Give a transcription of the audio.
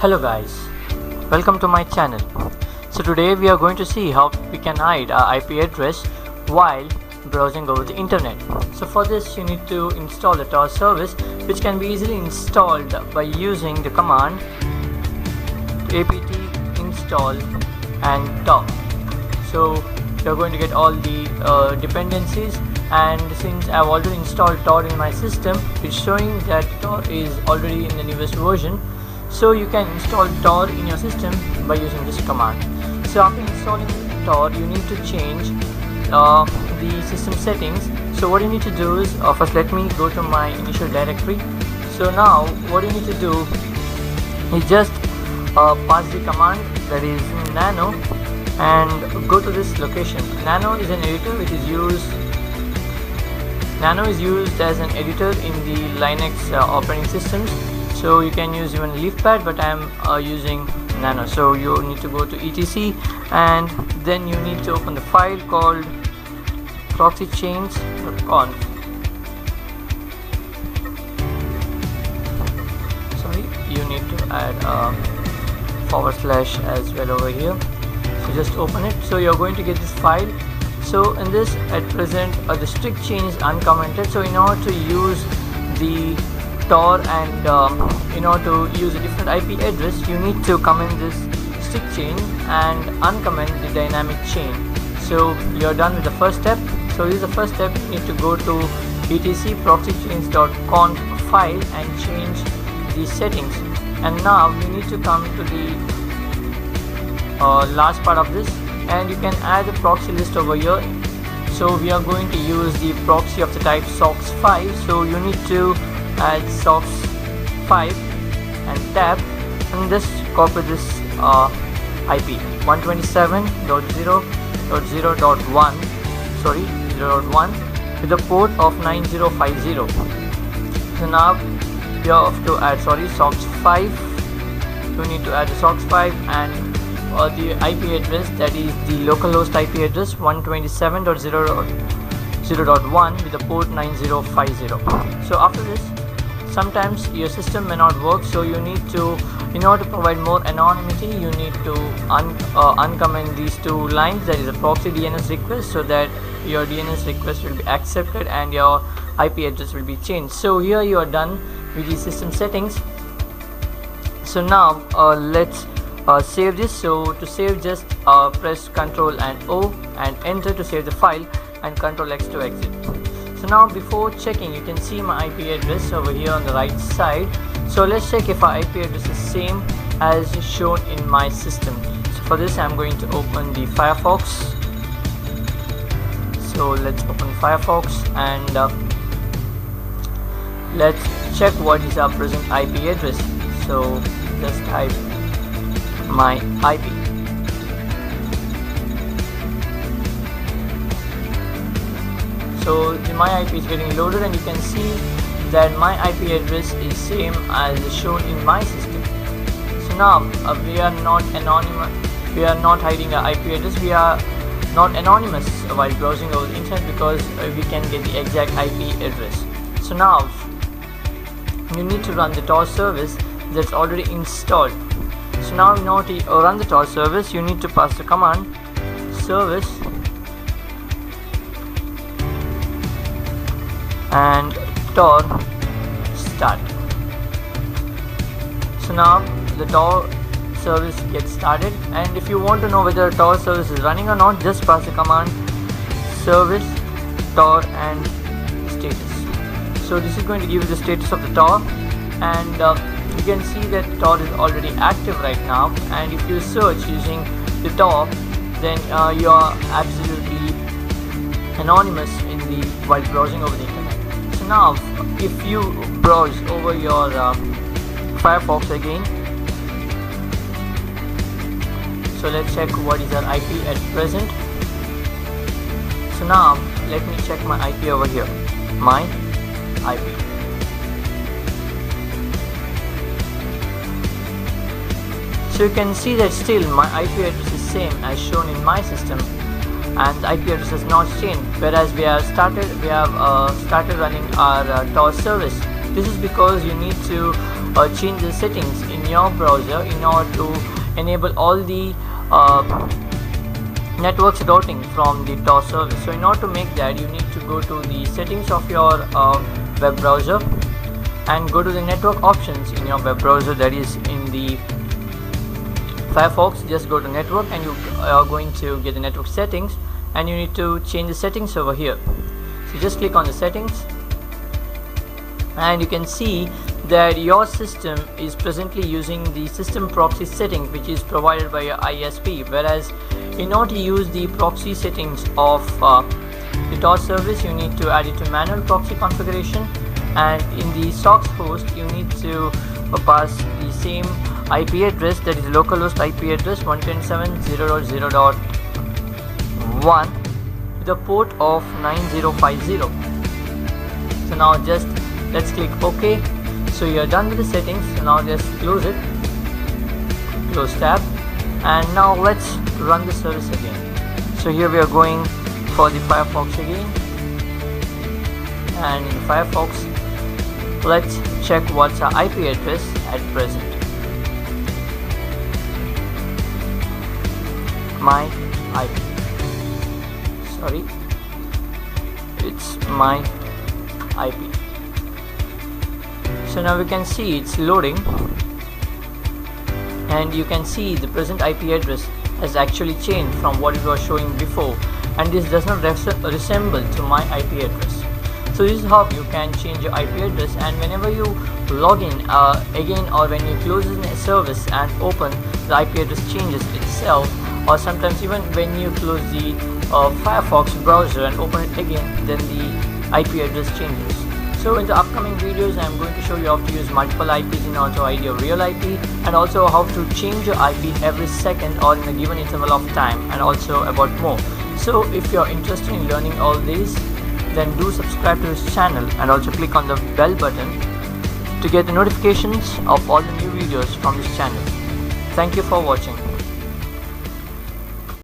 Hello guys, welcome to my channel. So today we are going to see how we can hide our IP address while browsing over the internet. So for this you need to install a TOR service, which can be easily installed by using the command apt install and TOR. So you're going to get all the dependencies, and since I've already installed TOR in my system, it's showing that TOR is already in the newest version. So you can install TOR in your system by using this command. So after installing TOR, you need to change the system settings. So what you need to do is, first let me go to my initial directory. So now what you need to do is just pass the command, that is nano, and go to this location. Nano is an editor which is used. Nano is used as an editor in the Linux operating systems. So you can use even leafpad, but I am using nano. So you need to go to etc, and then you need to open the file called proxychains.conf. Sorry, you need to add a / as well over here. So just open it. So you're going to get this file. So in this, at present the strict chain is uncommented. So in order to use the TOR and in order to use a different IP address, you need to comment this strict chain and uncomment the dynamic chain. So you're done with the first step. So this is the first step. You need to go to etc proxychains.conf file and change the settings. And now you need to come to the last part of this, and you can add the proxy list over here. So we are going to use the proxy of the type SOX5. So you need to add SOX5 and tab, and just copy this IP 127.0.0.1 0.1 with the port of 9050. So now you have to add SOX5. You need to add the SOX5 and the IP address, that is the localhost IP address 127.0.0.1 with the port 9050. So after this, sometimes your system may not work, so you need to, in order to provide more anonymity, you need to uncomment these two lines, that is a proxy DNS request, so that your DNS request will be accepted and your IP address will be changed. So here you are done with the system settings. So now let's save this. So to save, just press Ctrl and O and enter to save the file, and Ctrl X to exit. So now before checking, you can see my IP address over here on the right side. So let's check if our IP address is same as shown in my system. So for this I'm going to open the Firefox. So let's open Firefox and let's check what is our present IP address. So just type my IP. So my IP is getting loaded, and you can see that my IP address is same as shown in my system. So now we are not anonymous. We are not hiding our IP address. We are not anonymous while browsing over the internet, because we can get the exact IP address. So now you need to run the TOR service that's already installed. So now in order to run the TOR service, you need to pass the command service and TOR start. So now the TOR service gets started, and if you want to know whether the TOR service is running or not, just pass the command service TOR and status. So this is going to give you the status of the TOR, and you can see that TOR is already active right now. And if you search using the TOR, then you are absolutely anonymous while browsing over the internet. So now if you browse over your Firefox again, so let's check what is our IP at present. So now let me check my IP over here, my IP. So you can see that still my IP address is same as shown in my system, and the IP address has not changed, whereas we have started running our TOR service. This is because you need to change the settings in your browser in order to enable all the networks routing from the Tor service. So in order to make that, you need to go to the settings of your web browser and go to the network options in your web browser, that is in the Firefox. Just go to network and you are going to get the network settings, and you need to change the settings over here. So just click on the settings, and you can see that your system is presently using the system proxy settings which is provided by your ISP, whereas in order to use the proxy settings of the Tor service, you need to add it to manual proxy configuration, and in the SOCKS host you need to pass the same IP address, that is localhost IP address 127.0.0.1 with a port of 9050. So now just let's click OK. So you're done with the settings. So now just close it, close tab, and now let's run the service again. So here we are going for the Firefox again, and in Firefox let's check what's our IP address at present. My IP, sorry, it's my IP. So now we can see it's loading, and you can see the present IP address has actually changed from what it was showing before, and this does not resemble to my IP address. So this is how you can change your IP address, and whenever you log in again, or when you close a service and open, the IP address changes itself, or sometimes even when you close the Firefox browser and open it again, then the IP address changes. So in the upcoming videos I am going to show you how to use multiple IPs in order to ID your real IP, and also how to change your IP every second or in a given interval of time, and also about more. So if you are interested in learning all these, then do subscribe to this channel and also click on the bell button to get the notifications of all the new videos from this channel. Thank you for watching.